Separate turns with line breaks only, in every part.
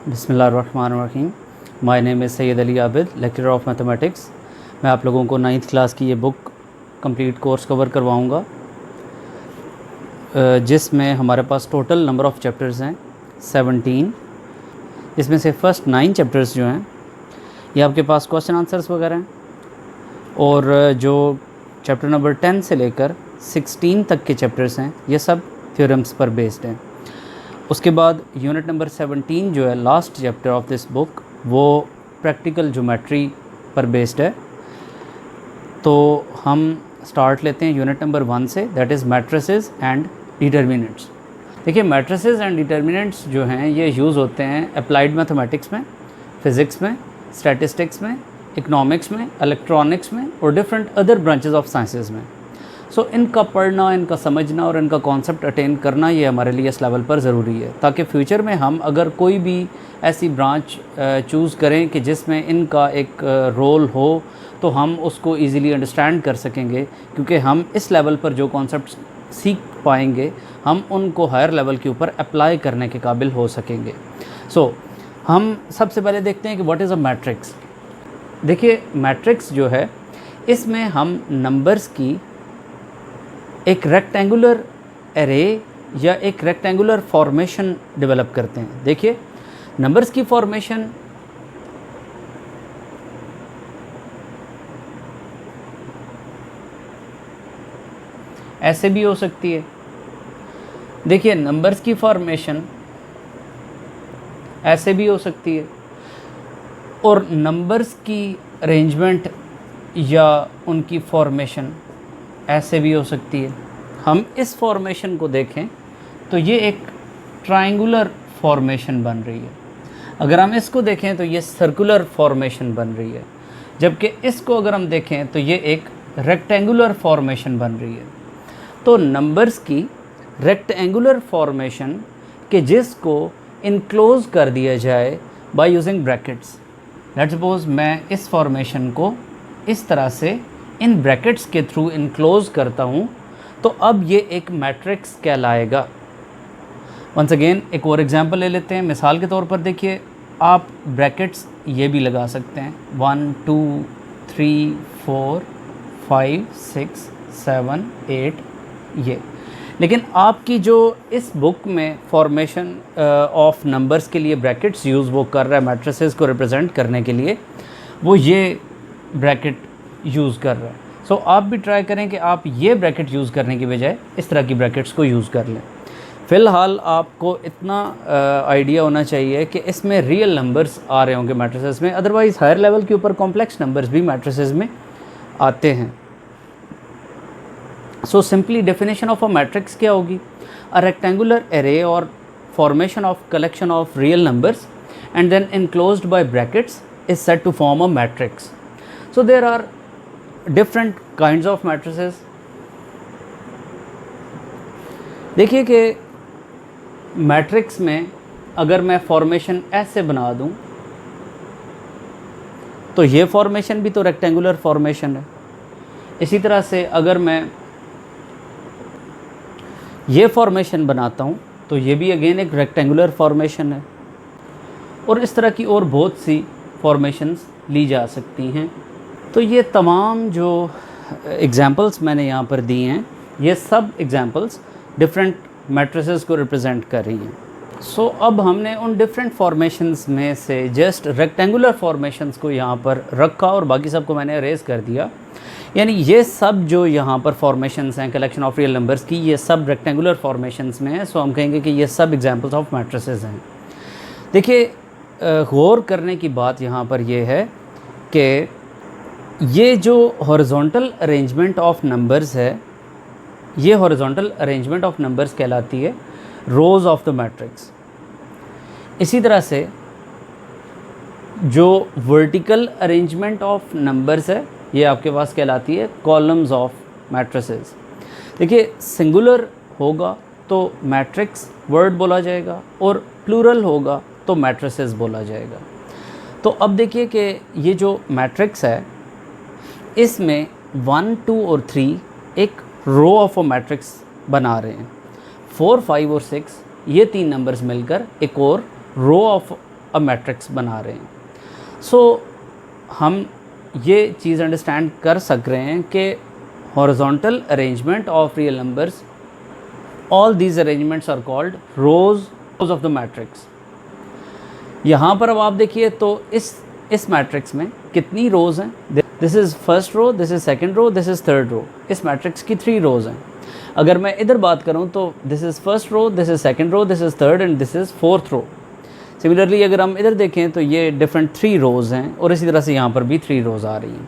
बिस्मिल्लाहिर्रहमानिर्रहीम। My name is Syed Ali Abid, lecturer of mathematics. मैं आप लोगों को 9th क्लास की ये बुक कंप्लीट कोर्स कवर करवाऊँगा, जिसमें हमारे पास टोटल नंबर ऑफ़ चैप्टर्स हैं 17। इसमें से फ़र्स्ट 9 चैप्टर्स जो हैं ये आपके पास क्वेश्चन आंसर्स वगैरह हैं, और जो चैप्टर नंबर 10 से लेकर 16 तक के चैप्टर्स हैं ये सब थ्योरम्स पर बेस्ड हैं। उसके बाद यूनिट नंबर 17 जो है last chapter of this book, वो प्रैक्टिकल ज्योमेट्री पर बेस्ड है। तो हम स्टार्ट लेते हैं यूनिट नंबर 1 से, that is matrices and determinants. देखिए, मैट्रिसेस एंड डिटर्मिनेंट्स जो हैं ये यूज़ होते हैं अप्लाइड मैथमेटिक्स में, फ़िज़िक्स में, स्टैटिस्टिक्स में, इकोनॉमिक्स में, इलेक्ट्रॉनिक्स में और different other branches of sciences में। सो इनका पढ़ना, इनका समझना और इनका कॉन्सेप्ट अटेन करना ये हमारे लिए इस लेवल पर ज़रूरी है, ताकि फ्यूचर में हम अगर कोई भी ऐसी ब्रांच चूज़ करें कि जिसमें इनका एक रोल हो तो हम उसको इजीली अंडरस्टैंड कर सकेंगे, क्योंकि हम इस लेवल पर जो कॉन्सेप्ट सीख पाएंगे हम उनको हायर लेवल के ऊपर अप्लाई करने के काबिल हो सकेंगे। सो हम सबसे पहले देखते हैं कि व्हाट इज़ अ मैट्रिक्स। देखिए, मैट्रिक्स जो है इसमें हम नंबर्स की एक रेक्टेंगुलर एरे या एक रेक्टेंगुलर फॉर्मेशन डेवलप करते हैं। देखिए, नंबर्स की फॉर्मेशन ऐसे भी हो सकती है। देखिए, नंबर्स की फॉर्मेशन ऐसे भी हो सकती है, और नंबर्स की अरेंजमेंट या उनकी फॉर्मेशन ऐसे भी हो सकती है। हम इस फॉर्मेशन को देखें तो ये एक ट्रायंगुलर फॉर्मेशन बन रही है। अगर हम इसको देखें तो ये सर्कुलर फॉर्मेशन बन रही है, जबकि इसको अगर हम देखें तो ये एक रेक्टेंगुलर फॉर्मेशन बन रही है। तो नंबर्स की रेक्टेंगुलर फॉर्मेशन के जिसको इनक्लोज कर दिया जाए by using brackets. Let's suppose मैं इस फॉर्मेशन को इस तरह से इन ब्रैकेट्स के थ्रू इनक्लोज करता हूँ, तो अब ये एक मैट्रिक्स कहलाएगा। वंस अगेन एक और एग्जांपल ले लेते हैं। मिसाल के तौर पर देखिए, आप ब्रैकेट्स ये भी लगा सकते हैं 1 2 3 4 5 6 7 8 ये। लेकिन आपकी जो इस बुक में फॉर्मेशन ऑफ नंबर्स के लिए ब्रैकेट्स यूज़ वो कर रहा है मैट्रिसेस को रिप्रेजेंट करने के लिए, वो ये ब्रैकेट यूज़ कर रहा है। सो आप भी ट्राई करें कि आप ये ब्रैकेट यूज़ करने की बजाय इस तरह की ब्रैकेट्स को यूज़ कर लें। फ़िलहाल आपको इतना आइडिया होना चाहिए कि इसमें रियल नंबर्स आ रहे होंगे मैट्रिसेस में, अदरवाइज़ हायर लेवल के ऊपर कॉम्प्लेक्स नंबर्स भी मैट्रिसेस में आते हैं। So simply definition of a matrix क्या होगी? अ रेक्टेंगुलर एरे और formation of collection of real numbers and then enclosed by brackets is said to form a matrix. So there are different kinds of matrices. देखिए कि matrix में अगर मैं formation ऐसे बना दूं तो ये फॉर्मेशन भी तो रेक्टेंगुलर फॉर्मेशन है। इसी तरह से अगर मैं ये फॉर्मेशन बनाता हूं तो ये भी अगेन एक रेक्टेंगुलर फॉर्मेशन है, और इस तरह की और बहुत सी फॉर्मेशंस ली जा सकती हैं। तो ये तमाम जो एग्जांपल्स मैंने यहाँ पर दी हैं ये सब एग्जांपल्स डिफरेंट मैट्रिसेस को रिप्रेजेंट कर रही हैं। सो अब हमने उन डिफरेंट फॉर्मेशंस में से जस्ट रेक्टेंगुलर फॉर्मेशंस को यहाँ पर रखा और बाकी सब को मैंने अरेज कर दिया। यानी ये सब जो यहाँ पर फॉर्मेशंस हैं कलेक्शन ऑफ रियल नंबर्स की, ये सब रेक्टेंगुलर फॉर्मेशंस में हैं। सो हम कहेंगे कि ये सब एग्जांपल्स ऑफ मैट्रिसेस हैं। देखिए, गौर करने की बात यहाँ पर यह है कि ये जो हॉरिजॉन्टल अरेंजमेंट ऑफ नंबर्स है, ये हॉरिजॉन्टल अरेंजमेंट ऑफ नंबर्स कहलाती है रोज़ ऑफ द मैट्रिक्स। इसी तरह से जो वर्टिकल अरेंजमेंट ऑफ नंबर्स है ये आपके पास कहलाती है कॉलम्स ऑफ मैट्रिसेस। देखिए, सिंगुलर होगा तो मैट्रिक्स वर्ड बोला जाएगा और प्लूरल होगा तो मैट्रिसेस बोला जाएगा। तो अब देखिए कि ये जो मैट्रिक्स है इसमें 1 2 और 3 एक रो ऑफ अ मैट्रिक्स बना रहे हैं। 4 5 और 6 ये तीन नंबर्स मिलकर एक और रो ऑफ अ मैट्रिक्स बना रहे हैं। सो हम ये चीज़ अंडरस्टैंड कर सक रहे हैं कि horizontal arrangement of real numbers, all these arrangements are called rows of the matrix. यहाँ पर अब आप देखिए तो इस मैट्रिक्स में कितनी रोज़ हैं? This is first row, this is second row, this is third row. इस मैट्रिक्स की 3 रोज़ हैं। अगर मैं इधर बात करूँ तो this is first row, this is second row, this is third and this is fourth row. Similarly अगर हम इधर देखें तो ये डिफरेंट 3 रोज़ हैं और इसी तरह से यहाँ पर भी 3 रोज़ आ रही हैं।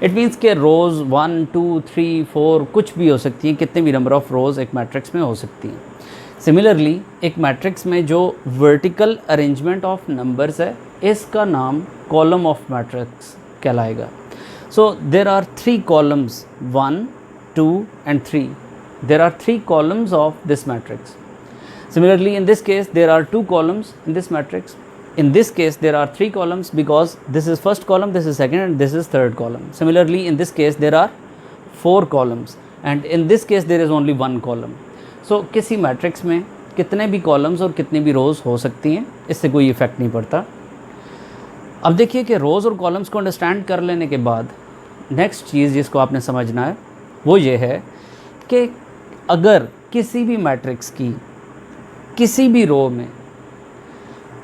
इट मीन्स के रोज़ 1 2 3 4 कुछ भी हो सकती हैं, कितने भी नंबर ऑफ़ रोज़ एक मैट्रिक्स में हो सकती हैं। सिमिलरली एक मैट्रिक्स में जो वर्टिकल अरेंजमेंट ऑफ नंबर्स है, इसका नाम कॉलम ऑफ मैट्रिक्स कहलाएगा। So there are 3 columns 1 2 and 3. There are 3 columns of this matrix. Similarly, in this case, there are 2 columns in this matrix. In this case, there are 3 columns because this is first column, this is second, and this is third column. Similarly, in this case, there are 4 columns, and in this case, there is only 1 column. So, किसी matrix में कितने भी columns और कितनी भी rows हो सकती हैं, इससे कोई इफेक्ट नहीं पड़ता। अब देखिए कि rows और columns को अंडरस्टैंड कर लेने के बाद नेक्स्ट चीज़ जिसको आपने समझना है वो ये है कि अगर किसी भी मैट्रिक्स की किसी भी रो में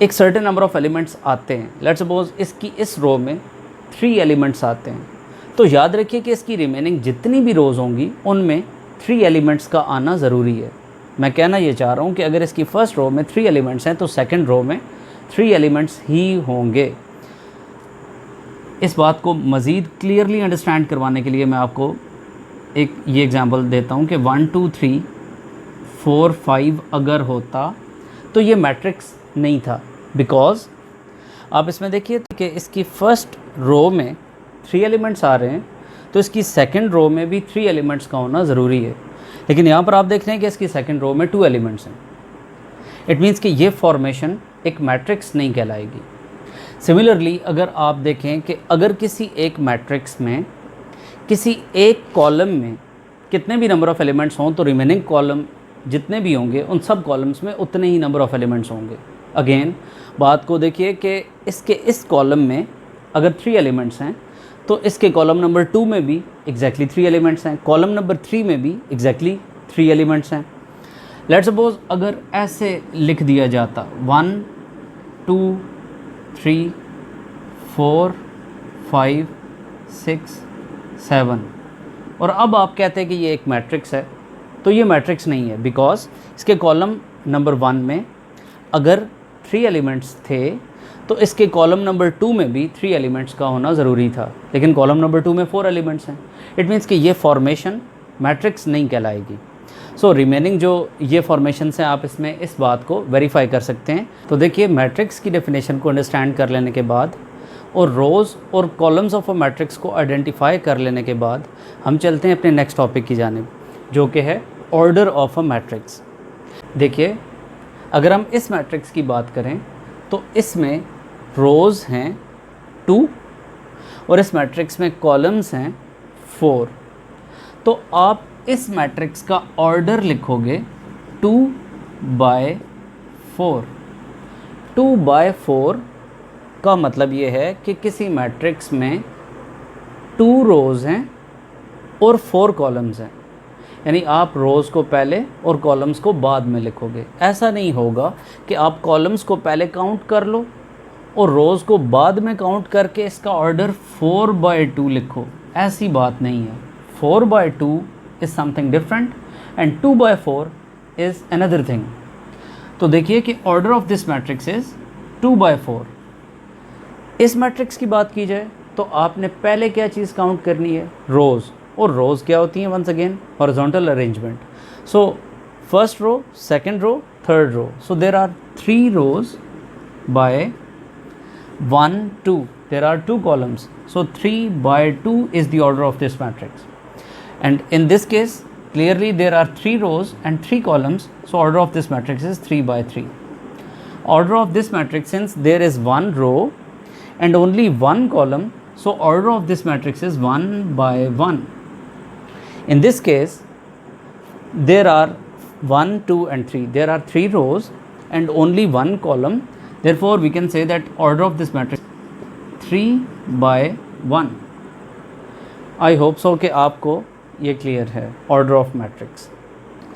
एक सर्टेन नंबर ऑफ़ एलिमेंट्स आते हैं, लेट्स सपोज इसकी इस रो में 3 एलिमेंट्स आते हैं, तो याद रखिए कि इसकी रिमेनिंग जितनी भी रोज़ होंगी उनमें 3 एलिमेंट्स का आना ज़रूरी है। मैं कहना ये चाह रहा हूँ कि अगर इसकी फ़र्स्ट रो में 3 एलिमेंट्स हैं तो सेकंड रो में 3 एलिमेंट्स ही होंगे। इस बात को मज़ीद क्लियरली अंडरस्टैंड करवाने के लिए मैं आपको एक ये एग्ज़ाम्पल देता हूँ कि 1 2 3 4 5 अगर होता तो ये मैट्रिक्स नहीं था, बिकॉज़ आप इसमें देखिए कि इसकी फ़र्स्ट रो में 3 एलिमेंट्स आ रहे हैं तो इसकी सेकंड रो में भी 3 एलिमेंट्स का होना ज़रूरी है, लेकिन यहाँ पर आप देख रहे हैं कि इसकी सेकंड रो में 2 एलिमेंट्स हैं। इट मीन्स कि ये फॉर्मेशन एक मैट्रिक्स नहीं कहलाएगी। सिमिलरली अगर आप देखें कि अगर किसी एक मैट्रिक्स में किसी एक कॉलम में कितने भी नंबर ऑफ़ एलिमेंट्स हों तो रिमेनिंग कॉलम जितने भी होंगे उन सब कॉलम्स में उतने ही नंबर ऑफ़ एलिमेंट्स होंगे। अगेन बात को देखिए कि इसके इस कॉलम में अगर 3 एलिमेंट्स हैं तो इसके कॉलम नंबर 2 में भी एग्जैक्टली 3 एलिमेंट्स हैं, कॉलम नंबर 3 में भी एग्जैक्टली 3 एलिमेंट्स हैं। लेट्स सपोज अगर ऐसे लिख दिया जाता 1 2 3 4 5 6 7 और अब आप कहते हैं कि ये एक मैट्रिक्स है, तो ये मैट्रिक्स नहीं है, बिकॉज इसके कॉलम नंबर 1 में अगर 3 एलिमेंट्स थे तो इसके कॉलम नंबर 2 में भी 3 एलिमेंट्स का होना ज़रूरी था, लेकिन कॉलम नंबर 2 में 4 एलिमेंट्स हैं। इट मीन्स कि ये फॉर्मेशन मैट्रिक्स नहीं कहलाएगी। सो रिमेनिंग जो ये फॉर्मेशन हैं आप इसमें इस बात को वेरीफाई कर सकते हैं। तो देखिए मैट्रिक्स की डेफिनेशन को अंडरस्टैंड कर लेने के बाद और रोज़ और कॉलम्स ऑफ अ मैट्रिक्स को आइडेंटिफाई कर लेने के बाद हम चलते हैं अपने नेक्स्ट टॉपिक की जानिब, जो कि है ऑर्डर ऑफ अ मैट्रिक्स। देखिए अगर हम इस मैट्रिक्स की बात करें तो इसमें रोज़ हैं 2 और इस मैट्रिक्स में कॉलम्स हैं 4। तो आप इस मैट्रिक्स का ऑर्डर लिखोगे 2/4। 2/4 का मतलब ये है कि किसी मैट्रिक्स में 2 रोज़ हैं और 4 कॉलम्स हैं, यानी आप रोज़ को पहले और कॉलम्स को बाद में लिखोगे। ऐसा नहीं होगा कि आप कॉलम्स को पहले काउंट कर लो और रोज़ को बाद में काउंट करके इसका ऑर्डर 4/2 लिखो, ऐसी बात नहीं है। 4/2 is something different and 2/4 is another thing. तो देखिए कि order of this matrix is 2/4। इस मैट्रिक्स की बात की जाए तो आपने पहले क्या चीज़ काउंट करनी है? रोज़। और रोज़ क्या होती हैं? Once again horizontal arrangement. So first row, second row, third row. So there are 3 rows by 1 2, there are 2 columns, so 3/2 is the order of this matrix, and in this case clearly there are 3 rows and 3 columns, so order of this matrix is 3/3. Order of this matrix, since there is 1 row and only 1 column, so order of this matrix is 1/1. In this case there are 1 2 and 3, there are 3 rows and only 1 column, Therefore we can say that order of this matrix 3/1. I hope so कि आपको ये clear है order of matrix.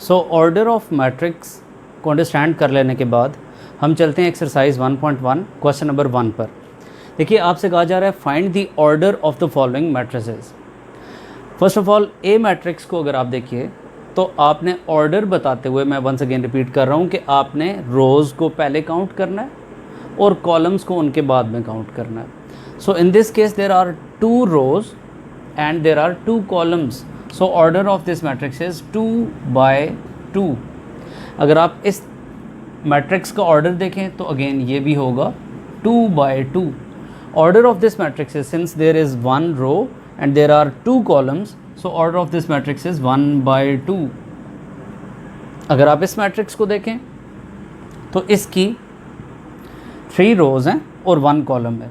So order of matrix को understand कर लेने के बाद हम चलते हैं एक्सरसाइज 1.1 क्वेश्चन नंबर 1 पर। देखिए आपसे कहा जा रहा है find the order of the following matrices. First of all A matrix को अगर आप देखिए तो आपने ऑर्डर बताते हुए, मैं वंस अगेन रिपीट कर रहा हूँ कि आपने रोज़ को पहले काउंट करना है और कॉलम्स को उनके बाद में काउंट करना है। So in this case there are 2 rows and there are 2 columns. So order of this matrix is 2/2। अगर आप इस मैट्रिक्स का ऑर्डर देखें तो अगेन ये भी होगा 2/2। Order of this matrix is, since there is 1 row and there are 2 columns, so order of this matrix is 1/2। अगर आप इस मैट्रिक्स को देखें तो इसकी 3 रोज़ हैं और 1 कॉलम है।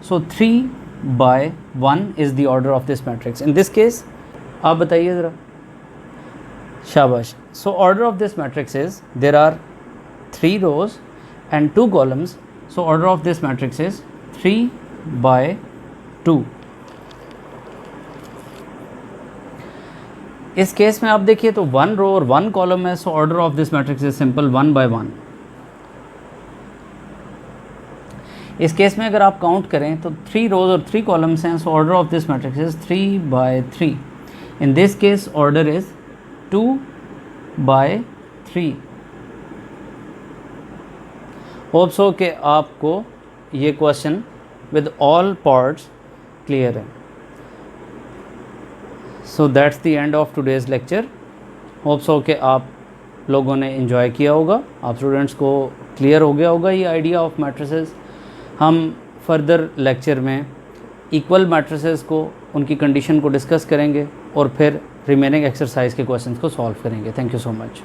So 3/1 is the order of this matrix. In this case आप बताइए ज़रा, शाबाश। So order of this matrix is there are 3 rows and 2 columns, so order of this matrix is 3/2। इस केस में आप देखिए तो 1 रो और 1 कॉलम है, सो order of this matrix is simple 1/1। इस केस में अगर आप काउंट करें तो 3 रोज और 3 कॉलम्स हैं, so order of this matrix is 3/3। In this case order is 2/3। Hope so कि आपको ये question with all parts clear है। So that's the end of today's lecture. Hope so कि आप लोगों ने इन्जॉय किया होगा, आप स्टूडेंट्स को क्लियर हो गया होगा ये आइडिया ऑफ मैट्रिसेस। हम फर्दर लेक्चर में इक्वल मैट्रिसेस को, उनकी कंडीशन को डिस्कस करेंगे और फिर रिमेनिंग एक्सरसाइज के क्वेश्चंस को सॉल्व करेंगे। Thank you so much.